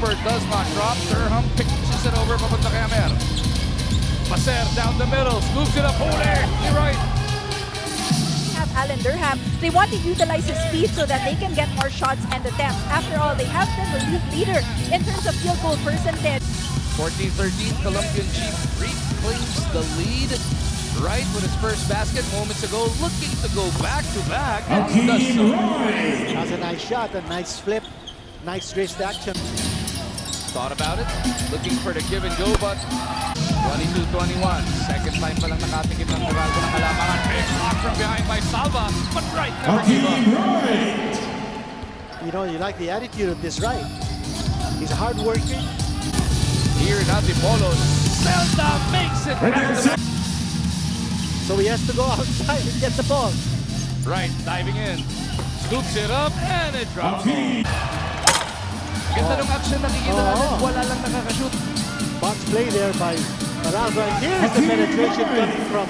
jumper does not drop. Durham pitches it over papunta kay Amer. Paser down the middle, scoops it up, huli! Right. Have Alan Durham, they want to utilize his speed so that they can get more shots and attempts. After all, they have been the league leader in terms of field goal percentage. 14-13, Colombian Chief reclaims the lead. Wright with his first basket moments ago, looking to go back-to-back, and he does so. That's a nice shot, a nice flip, nice wrist action. Thought about it, looking for the give and go, but 22-21. Second time pa lang nakatikim ng Geraldo ng kalamangan. Big block from behind by Salva, but Wright never gave up. You know, you like the attitude of this Wright. He's a hard worker. Here in Antipolo, Zelda makes it back. So he has to go outside and get the ball. Wright diving in, scoops it up, and it drops. Ganda ng action nakikita natin, wala lang nakakashoot. Box play there by Geraldo. And here's the penetration coming from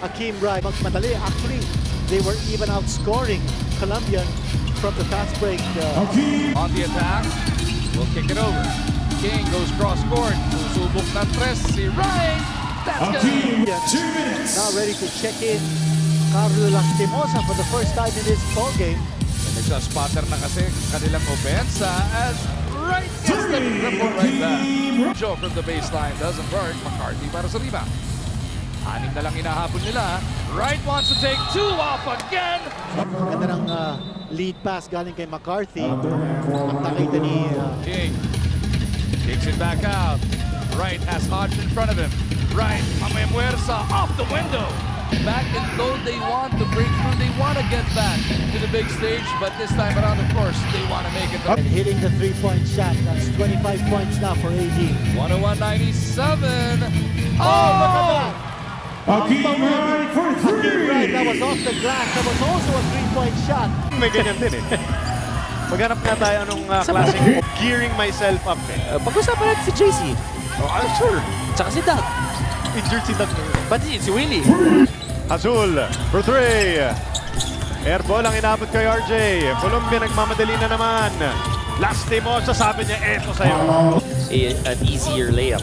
Akeem Wright. Magmadali, actually, they were even outscoring Colombian from the fast break. On the attack, we'll kick it over. King goes cross-court, susubok ng tres, si Wright. That's good. 2 minutes. Now ready to check in Carlo Lastimosa for the first time in this ball game. Nagsa-spotter na kasi kanilang opensa as Wright gets the triple right back. Joe from the baseline doesn't work. McCarthy para sa rebound. 6 na lang hinahabol nila. Wright wants to take 2 off again. Ganda ng lead pass galing kay McCarthy. Ang nakita ni King kicks it back out. Wright has Hodge in front of him. Wright, Mamemuerza off the window. Back and though they want to break through, they want to get back to the big stage, but this time around, of course, they want to make it. And hitting the three-point shot. That's 25 points now for AD. 101-97. Oh, look at that! Akeem Wright for Akeem Wright, three! that was off the glass. That was also a three-point shot. May ganyan din eh. Maghanap nga tayo anong klaseng gearing myself up eh. Pag-usapan natin si JC. Oh, I'm sure. Tsaka si Doug. Injured si Doug. Pati si Willie. Azul for 3. Airball ang inabot kay RJ. Colombia nagmamadali na naman. Lastimosa sabi niya, eto sa'yo. An easier layup.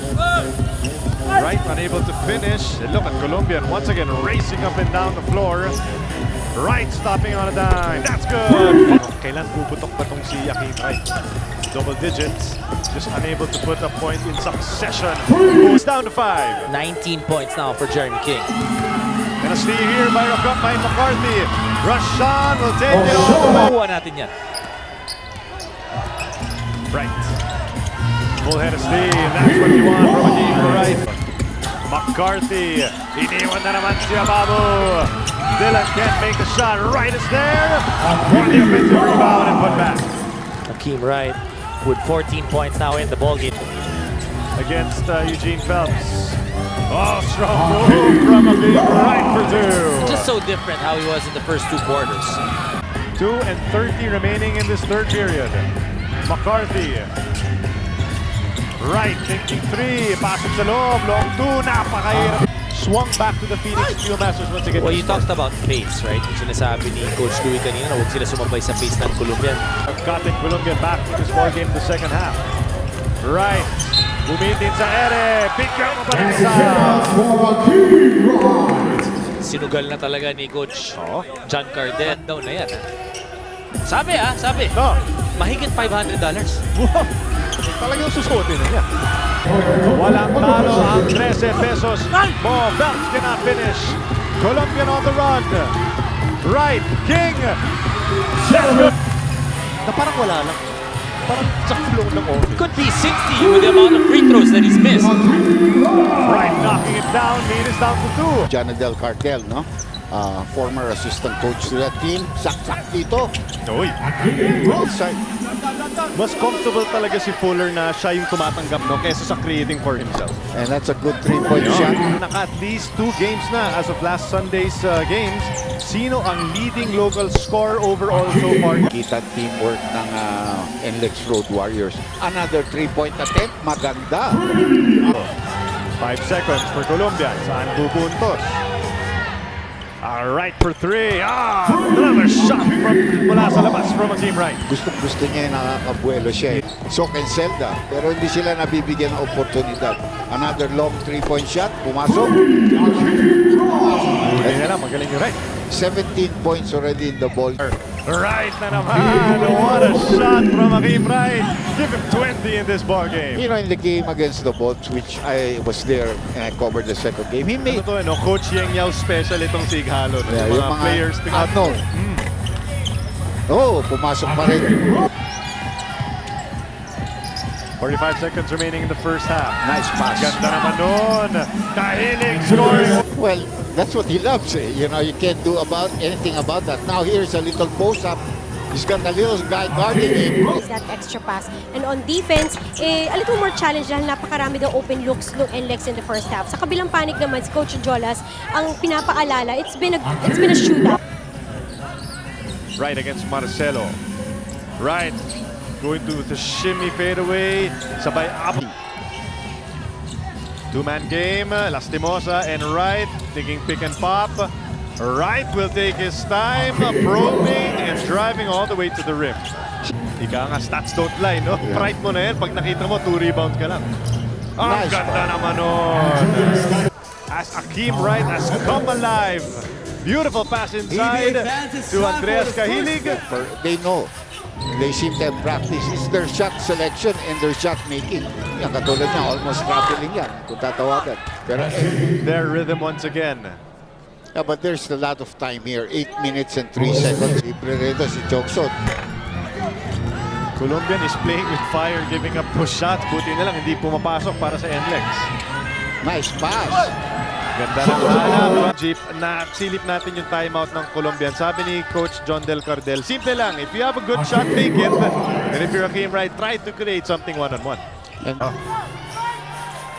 Wright unable to finish. And look at Colombian once again racing up and down the floor. Wright stopping on a dime. That's good. Kailan puputok pa tong si Akeem Wright? Double digits. Just unable to put a point in succession. Moves down to 5. 19 points now for Jeremy King. And a steal here by McCarthy. Rashan will take it all the way. Kuha natin yan. Right. Full head of steam. That's what you want from Akeem Wright. McCarthy. Iniwan na naman si Ababu. Dylan can't make a shot. Wright is there. For the offensive rebound and put back. Akeem Wright with 14 points now in the ballgame. Against Eugene Phelps. Oh, strong move from Akeem Wright for 2. Just so different how he was in the first 2 quarters. 2:30 remaining in this third period. McCarthy. Wright thinking 3. Pasok sa loob. Long 2. Napakahirap. Swung back to the Phoenix Steelmasters once again. Well, you talked about pace, right? Yung sinasabi ni Coach Louie kanina na huwag sila sumabay sa pace ng Colombian. Gotten Colombia back to this ball game in the second half. Wright. Bumitin sa ere. Pick up pa rin isa. Sinugal na talaga ni Coach Oh. John Cardet. Down na yan. Sabi sabi. No. Mahigit $500. Talagang susuotin na niya. Walang talo ang 13 pesos. Mo Phelps cannot finish. Colombian on the run. Wright, King. Na parang wala lang. Parang sa flow ng office. Could be 60 with the amount of free throws that he's missed. Wright knocking it down. Lead is down to 2. Janadel Cartel, no? Former assistant coach to that team. Sak-sak dito. Uy. Mas comfortable talaga si Fuller na siya yung tumatanggap no kaysa sa creating for himself. And that's a good three-point shot. Naka at least 2 games na as of last Sunday's games. Sino ang leading local scorer overall so far? Kita teamwork ng NLEX Road Warriors. Another three-point attempt. Maganda. 5 seconds for Colombia. Saan bubuntos? All right for three. Another shot mula sa labas from Akeem Wright. Gusto niya yung nakakabuelo siya. Sok and Zelda. Pero hindi sila nabibigyan ng oportunidad. Another long 3-point shot. Pumasok. Huli na lang, magaling yung Wright. 17 points already in the ball. Right na naman. What a shot from Akeem Wright. Give him 20 in this ball game. You know, in the game against the Bolts, which I was there and I covered the second game, he made Ano to, no? Coach Yeng Yao special itong Sighalo. Yeah, Yung mga players unknown. Pumasok pa rin. 45 seconds remaining in the first half. Nice pass. Ganda naman nun. Kahilig scoring. Well, that's what he loves. You know, you can't do anything about that. Now here's a little post-up. He's got a little guy guarding him. Is that extra pass. And on defense, a little more challenge dahil napakarami daw open looks ng NLEX in the first half. Sa kabilang panig naman, si Coach Jolas, ang pinapaalala, it's been a shootout. Right against Marcelo. Right. Going to the shimmy fadeaway. Sabay up. Two-man game. Lastimosa and Wright taking pick and pop. Wright will take his time, probing and driving all the way to the rim. Ika nga, stats don't lie, no? Yeah. Right mo na yan. Pag nakita mo, 2 rebounds ka lang. Ang Nice ganda naman nun. As Akeem Wright has come alive. Beautiful pass inside to Andreas Kahilig. They know. They seem to have practice. It's their shot selection and their shot making. Yan, katulad niya, almost traveling yan kung tatawagan. Pero, Their rhythm once again. yeah, but there's a lot of time here. 8 minutes and 3 seconds. Libre rito si Johnson. Colombian is playing with fire, giving up push shots. Buti na lang, hindi pumapasok para sa NLEX. Nice pass. Ganda ng hanap. Jeep, nasilip natin yung timeout ng Colombian. Sabi ni Coach John Del Cardel, simple lang. If you have a good shot, take it. And if you're Akeem Wright, try to create something one-on-one. And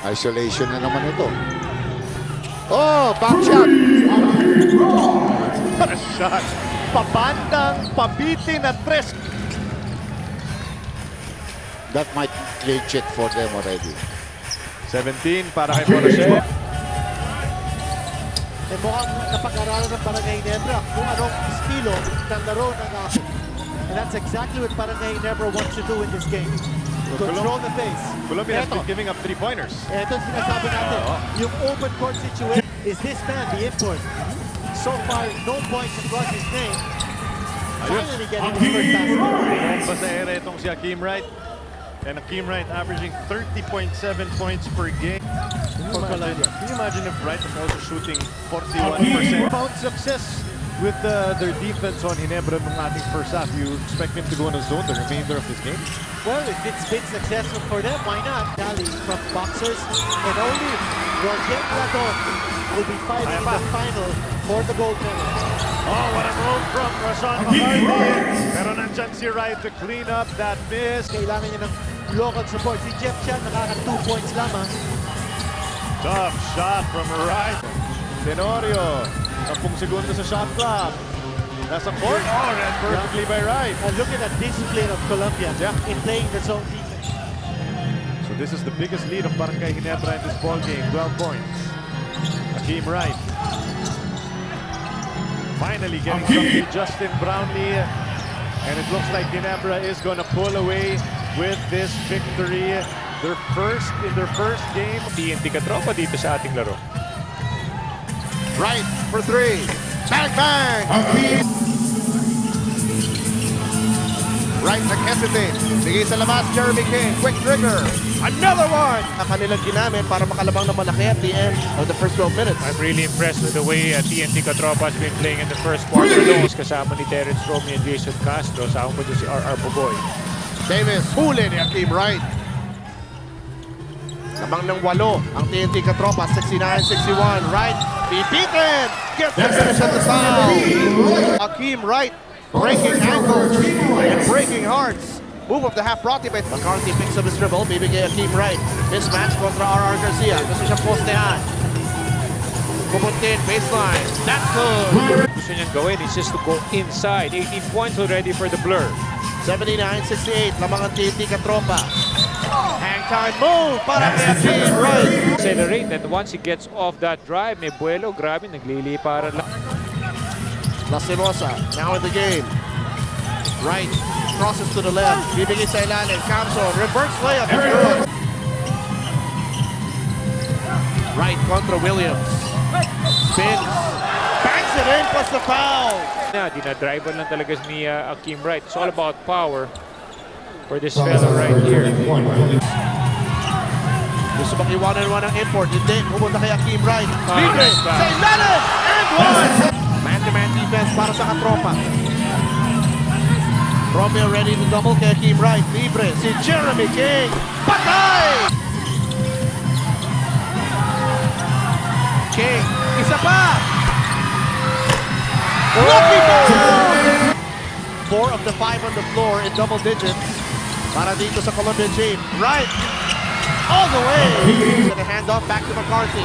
isolation na naman ito. Back shot. What a shot. Pabandang, pabitin at tres. That might clinch it for them already. 17 para kay Poroshe. Mukhang napag-aralan ng Barangay Ginebra kung anong estilo ng laro ng and that's exactly what Barangay Ginebra wants to do in this game. Control the pace. Colombia has been giving up 3-pointers. Ito sinasabi natin, yung open court situation. Is this man the import? So far, no points across his name. Finally getting his first basket. Bomba sa ere itong si Akeem Wright. And Akeem Wright averaging 30.7 points per game. Can you imagine if Wright was also shooting 41%? Found success with their defense on Ginebra nung ating first half. You expect him to go on a zone the remainder of this game? Well, if it's been successful for them, why not? Dali from boxers and only Roger Platon will be fighting in the final for the gold medal. Oh, what a roll from Rashawn McCarthy. Pero nandyan si Wright to clean up that miss. Kailangan niya ng local support. Si Jeff Chan nakaka 2 points lamang. Tough shot from Wright. Tenorio, 10 segundo sa shot clock. Nasa court. Oh, read perfectly by Wright. And look at the discipline of Colombia in playing their zone defense. So this is the biggest lead of Barangay Ginebra in this ball game, 12 points. Akeem Wright. Finally getting something Justin Brownlee. And it looks like Ginebra is going to pull away with this victory. Their first game. TNT katropa dito sa ating laro. Right for 3. Bang, bang! Right nag-hesitate. Sige sa labas, Jeremy King. Quick trigger. Another one! Ang kanilang ginamit para makalabang na malaki at the end of the first 12 minutes. I'm really impressed with the way TNT Katropa has been playing in the first quarter. Lows kasama ni Terrence Romy and Jason Castro. Kasama mo dyan si RR Boboy. Davis, huli ni Akeem Wright. Lamang ng 8 ang TNT Katropa, 69-61. Wright, pipitin! Gets the finish at the foul. Akeem Wright breaking ankles and breaking hearts. Move of the half brought to you by McCarthy. Picks up his dribble, bibigay Akeem Wright. Mismatch kontra RR Garcia. Gusto siyang postehan. Pupuntin, baseline. That's good. Gusto niyang gawin is just to go inside. 18 points already for the Blur. 79-68. Lamang ang TNT Katropa. Hang time move para kay Akeem Wright. Accelerate, and once he gets off that drive, may buwelo, grabe, nagliliparan lang. La Silosa, now in the game. Wright, crosses to the left. Bibigay sa ilalim. Camson, reverse layup. It's good. Wright contra Williams. Spins. Bangs it in, plus the foul. Dinadrive lang talaga ni Akeem Wright. It's all about power for this fellow right here. Gusto bang iwanan ang import? Hindi. Pumunta kay Akeem Wright. Oh, Libre nice pass. sa ilalim. And one. Man-to-man defense para sa katropa. Romeo ready to double kay Akeem Wright. Libre si Jeremy King. Patay! King. Isa pa. Lucky ball! 4 of the 5 on the floor in double digits para dito sa Colombian team. Wright. All the way! And a handoff back to McCarthy.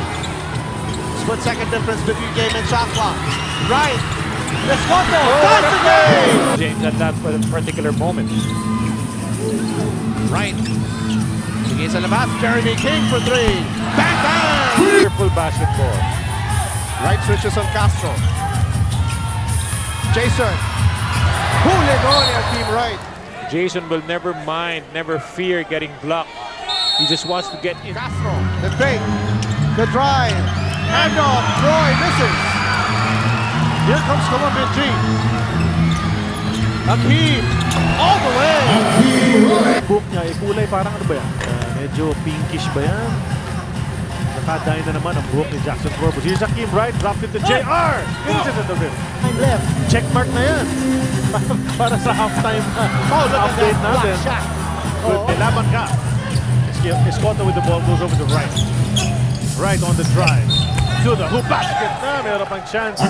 Split second difference between game and shot clock. Right. Desconto. Ties the game! James at that particular moment. Right. Sige sa labas. Jeremy King for 3. Bang, bang! Wonderful basketball. Right switches on Castro. Jason. Huli mo ni Akeem Wright. Jason will never mind, never fear getting blocked. He just wants to get in. Castro. The fake. The drive. Handoff. Troy misses. Here comes Colombian G. Akeem. All the way. Book niya, kulay parang ano ba yan? Medyo pinkish ba yan? Nakadain na naman ang buhok ni Jackson Corpus. Here's Akeem Wright, dropped it to JR. Finishes it to him. Time left. Check mark na yan. Para sa halftime update natin. Good, may laban ka. Escoto with the ball, goes over to Wright. Wright on the drive. To the hoop basket na. Meron pang chance.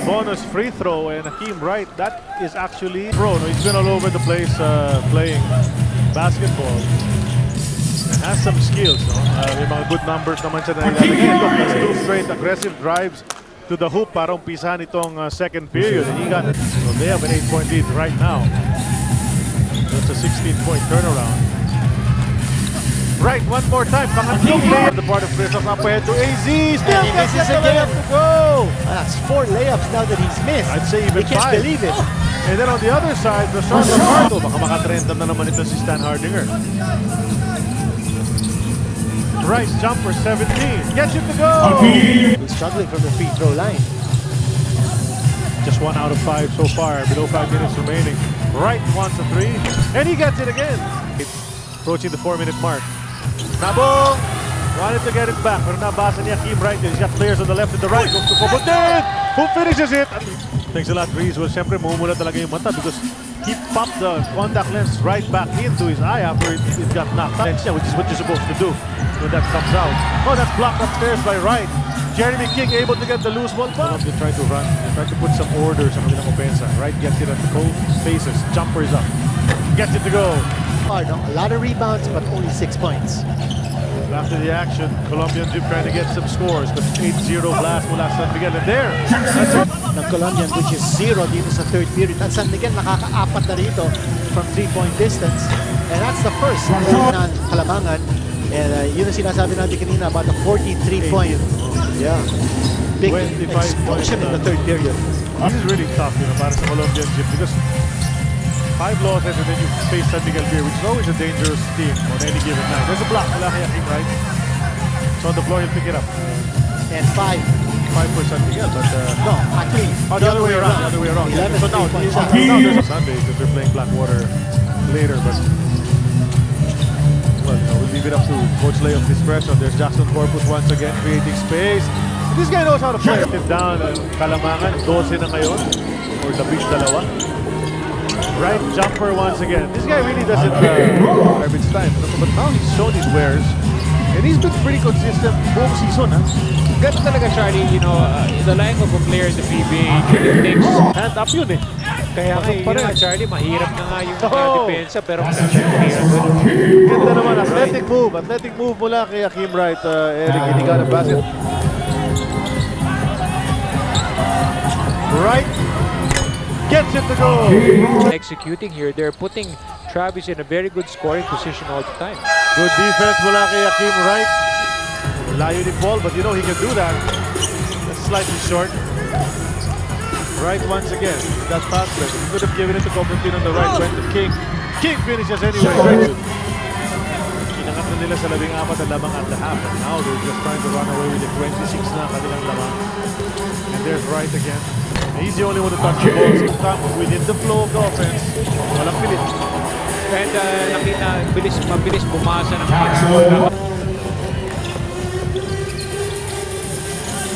Bonus free throw. And Akeem Wright, that is actually pro. No, he's been all over the place playing basketball. And has some skills. No? May mga good numbers naman siya na ilalagay. Look, that's 2 straight aggressive drives to the hoop para umpisahan itong second period. And he got it. So they have an 8-point lead right now. That's a 16-point turnaround. Right, one more time. Pangatlong layup. The part of Christoph up ahead to AZ. Still gets the layup to go. That's 4 layups now that he's missed. I'd say even You can't 5. believe it. And then on the other side, the shot of Hardo. Baka makatrenta na naman ito si Stan Hardinger. Right, jumper 17. Gets it to go. He's struggling from the free throw line. Just 1 out of 5 so far. Below 5 minutes remaining. Wright wants a 3. And he gets it again. It's approaching the 4-minute mark. Nabong! Wanted to get it back, pero nabasa niya Akeem Wright. He's got players on the left and the right. Goes to Popotin! Who finishes it? Thanks a lot, Reese. Well, siyempre, mumula talaga yung mata because he popped the contact lens right back into his eye after it got knocked out. Which is what you're supposed to do when that comes out. Oh, that's blocked upstairs by Wright. Jeremy King able to get the loose ball back. They're trying to run. They're trying to put some order sa kanilang opensa. Wright gets it at the post, faces, jumpers up. Gets it to go. A lot of rebounds, but only 6 points. After the action, Colombian Gym trying to get some scores, but 8-0 blast mula sa San Miguel. And there, that's it. Ng Colombian, which is 0 dito sa third period. At San Miguel nakaka-4 na rito from 3-point distance. And that's the first ng Kalamangan. And yun ang sinasabi natin kanina about the 43-point. Yeah. Big explosion in the third period. This is really tough, para sa Colombian Gym because 5 losses and then you face San Miguel here, which is always a dangerous team on any given night. There's a block, wala kay Akeem Wright. So on the floor, he'll pick it up. And 5 for San Miguel, but no, actually, the other way around. The other way around. 11 So now there's a Sunday because they're playing Blackwater later, but well, we'll leave it up to Coach Lay of discretion. There's Jackson Corpus once again creating space. This guy knows how to play. Him down, Kalamangan, 12 na ngayon, or 12. Right jumper once again. This guy really doesn't garbage time. But now he's shown his wares. And he's been pretty consistent buong season, ha? Ganun talaga, Charlie, the life of a player in the PBA takes hand up yun, eh. Kaya nga, Charlie, mahirap na nga yung depensa, pero Ganda naman, athletic move mula kay Akeem Wright. Eric, hindi ka na basket. Right. Gets it to go. Executing here, they're putting Travis in a very good scoring position all the time. Good defense mula kay Akeem Wright. Layo ni Paul, but he can do that. That's slightly short. Right once again. That pass play. He could have given it to Copertino on the right. Went to King. King finishes anyway. Inangat na nila sa 14 na lamang at the half. And now they're just trying to run away with the 26 na kanilang lamang. And there's Wright again. And he's the only one to touch the ball. So come within the flow of the offense. Walang pilit. And nakita, mabilis bumasa ng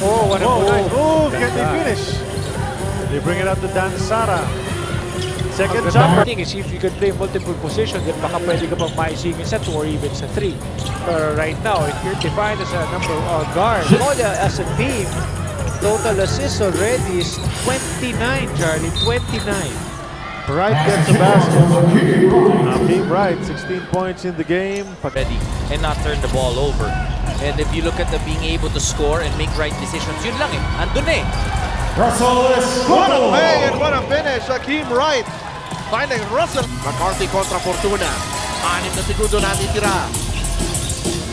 Oh, what a nice. Oh, can they finish? They bring it up to Dan Sara. Second jumper. The thing is, if you can play multiple positions, then baka pwede ka pang maisingin sa 2 or even sa 3. But right now, if you're defined as a number guard, Moya as a team, total assists already is 29, Charlie, 29. Wright gets the basket. Akeem Wright, 16 points in the game. Ready and not turn the ball over. And if you look at the being able to score and make right decisions, yun lang eh. Andun eh. What a play and what a finish. Akeem Wright finding Russell. McCarthy kontra Fortuna. 6 na segundo natitira.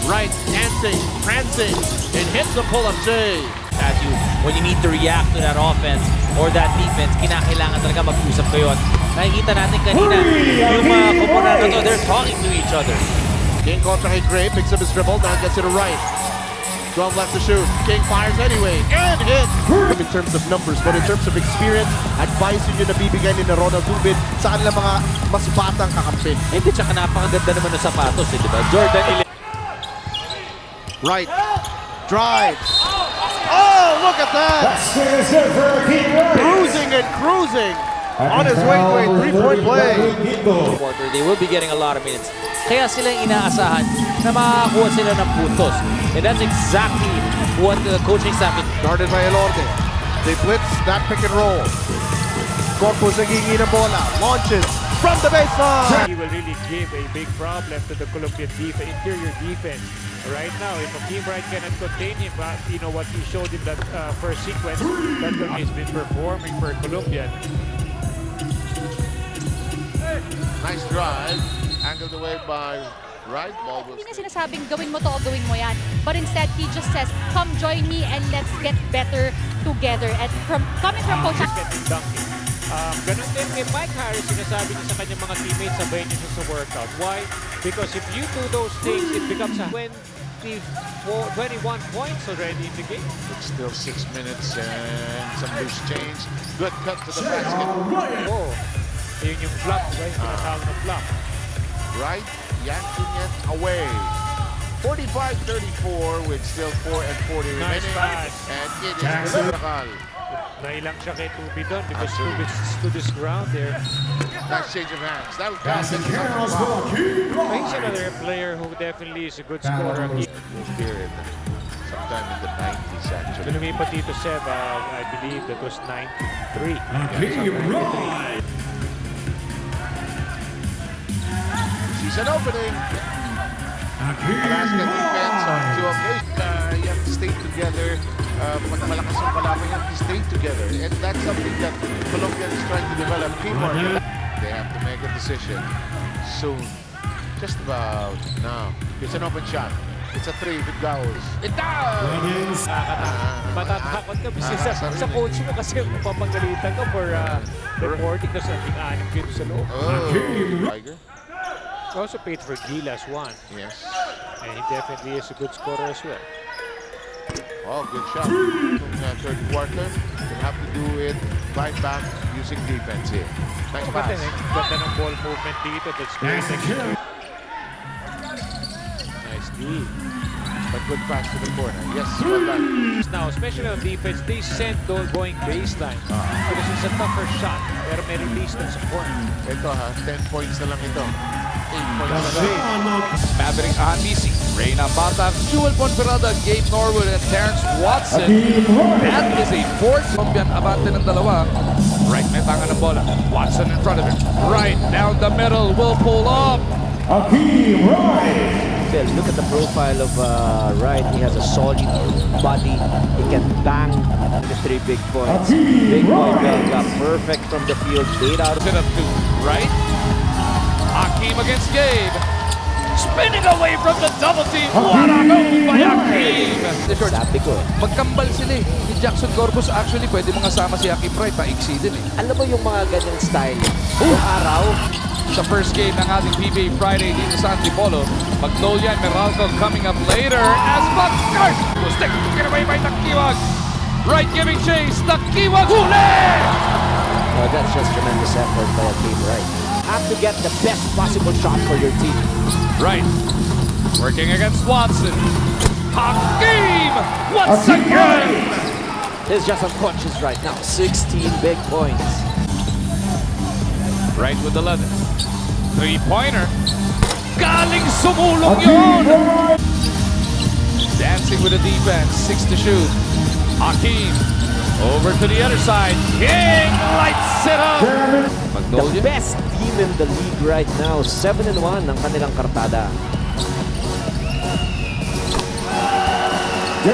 Wright dancing, prancing, and hits the pull-up J. At you, when you need to react to that offense or that defense, kinakailangan talaga mag-usap kayo. At nakikita natin kanina, yung mga komponente to, they're talking to each other. King kontra kay Gray, picks up his dribble, now gets it to Wright. 12 left to shoot. King fires anyway, and hits! In terms of numbers, but in terms of experience, advice yun yung nabibigay ni Ronald Dubin sa kanilang mga mas batang kakampi. Hindi, tsaka napakaganda naman ng sapatos, eh, di ba? Jordan 11. Wright drives. Oh, look at that! Cruising and cruising on his way to a three-point play. Quarter, they will be getting a lot of minutes. Kaya sila inaasahan na makakakuha sila ng puntos. And that's exactly what the coaching staff is. Guarded by Elorde. They blitz that pick and roll. Corpus naghingi ng bola. Launches from the baseline. He will really give a big problem to the Colombian defense, interior defense. Right now, if Akeem Wright cannot contain him, you know what he showed in that first sequence, that he's been performing for Colombia. Nice drive, angled away by Wright. Ball was Hindi na sinasabing gawin mo to o gawin mo yan. But instead, he just says, come join me and let's get better together. And coming from Coach... Dunking. Ganun din kay Mike Harris, sinasabi niya sa kanyang mga teammates, sabayin niya sa workout. Why? Because if you do those things, it becomes a 21 points already in the game. It's still 6 minutes and some loose change. Good cut to the basket. Oh, yun yung flop, right? Tinatawag na flop. Wright yanking it away. 45-34 with still 4 and 40 Nice remaining. pass. And it is Rakal. Nailang siya kay Tubi doon because Tubi stood his ground there. Nice change of hands. That would count. He's another player who definitely is a good scorer. Period. Sometime in the 90s actually. Lumipat dito Seb, I believe that was 93. Sees an opening. Alaska defense on 2 occasions. You have to stay together. Pag malakas ang kalaban, you have to stay together. And that's something that Colombia is trying to develop. Teamwork. They have to make a decision soon. Just about now. It's an open shot. It's a 3 with goals. It does! Matatakot ka sa coach mo kasi papagalitan ka for reporting kasi ang 6 games sa loob. Oh, Tiger. Also paid for Gilas 1. Yes. And he definitely is a good scorer as well. Oh, good shot. From the third quarter, you'll have to do it right back using defense here. Nice pass. Ganda ng ball movement dito. That's great. Nice D. But good pass to the corner. Yes, well done. Now, especially on defense, they send those going baseline because it's a tougher shot. Pero may release ng support. Ito ha, 10 points na lang ito. 8 points na lang. Maverick Anisi, Reyna Bata, Jewel Ponferrada, Gabe Norwood, and Terrence Watson. That is a fourth Colombian abante ng dalawa. Right may tangan ng bola. Watson in front of him. Right down the middle, will pull up. Akeem Wright. Look at the profile of Wright. He has a solid body. He can bang the 3 big points. Big point got perfect from the field. 8 out of Set up to right. Akeem against Gabe. spinning away from the double team. What a move by Akeem! Sabi ko eh. Magkambal sila eh. Ni Jackson Corbus actually pwede mga sama si Akeem Wright, paiksi din eh. Alam mo yung mga ganyang style, yung araw, Sa first game ng ating PPG Friday dito sa Antipolo, Magnolia and Meralco coming up later as Bagkars! Stick, get away by Takiwag! Wright giving chase, Takiwag huli! oh, that's just tremendous effort by Akeem Wright. Have to get the best possible shot for your team. Wright, working against Watson. Akeem! Once again! He's just unconscious right now. 16 big points. Wright with 11. Three-pointer. Galing sumulong yun! Dancing with the defense. 6 to shoot. Akeem over to the other side. King lights it up! The Magnolia. best team in the league right now. 7-1 ang kanilang kartada.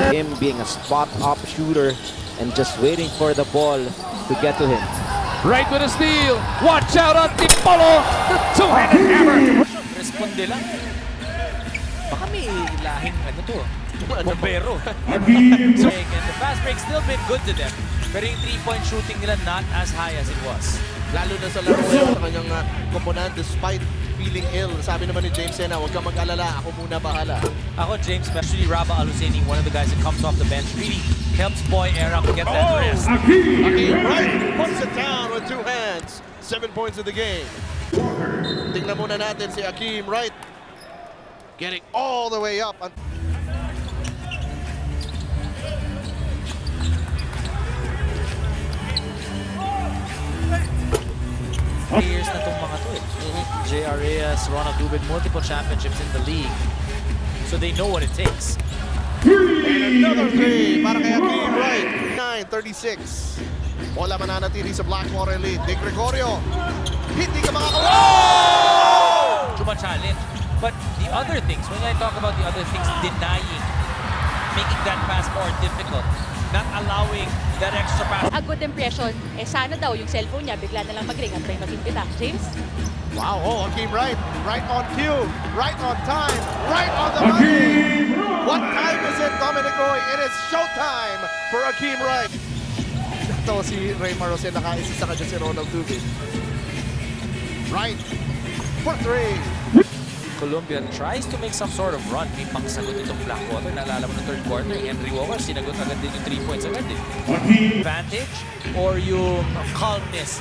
Him being a spot-up shooter and just waiting for the ball to get to him. Wright with a steal. Watch out on Tipolo. The two-handed hammer. Responde lang. Baka may lahing ano to. Bombero. And the fast break still been good to them. Pero yung 3-point shooting nila not as high as it was. Lalo na sa laro ngayon sa kanyang komponan despite feeling ill. Sabi naman ni James Sena, huwag kang mag-alala, ako muna bahala. Ako, James, especially Raba Aluseni, one of the guys that comes off the bench, really helps Boy Era get that rest. Akeem Wright puts it down with 2 hands. 7 points in the game. Tingnan muna natin si Akeem Wright getting all the way up. Years na itong mga to eh. J.R. Reyes, Ronald Dubin, multiple championships in the league. So they know what it takes. And another 3 para kay Akeem Wright. 9-36. Bola mananatili sa Blackwater Elite. De Gregorio. Hindi ka makakawa. Challenge. But the other things, when I talk about the other things, denying, making that pass more difficult, not allowing that extra pass. A good impression, sana daw yung cellphone niya bigla na lang mag-ring at may mag-imbita. James? Wow, Akeem Wright. Right on cue. Right on time. Right on the money. What time is it, Dominic Roy? It is showtime for Akeem Wright. Ito si Raymar Rosel, nakaisa sa kanya si Ronald Dubin. Wright for 3. Colombia tries to make some sort of run. May pangsagot itong Blackwater. Naalala mo ng third quarter, Henry Walker, sinagot agad din yung 3 points agad din. Advantage or yung calmness?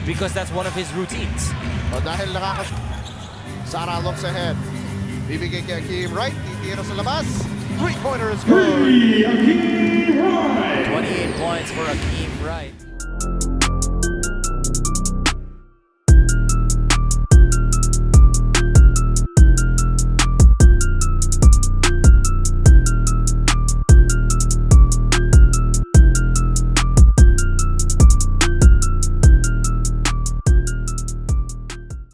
Because that's one of his routines. O dahil Sara looks ahead. Bibigay kay Akeem Wright. Titira sa labas. 3-pointer is good. 28 points for Akeem Wright.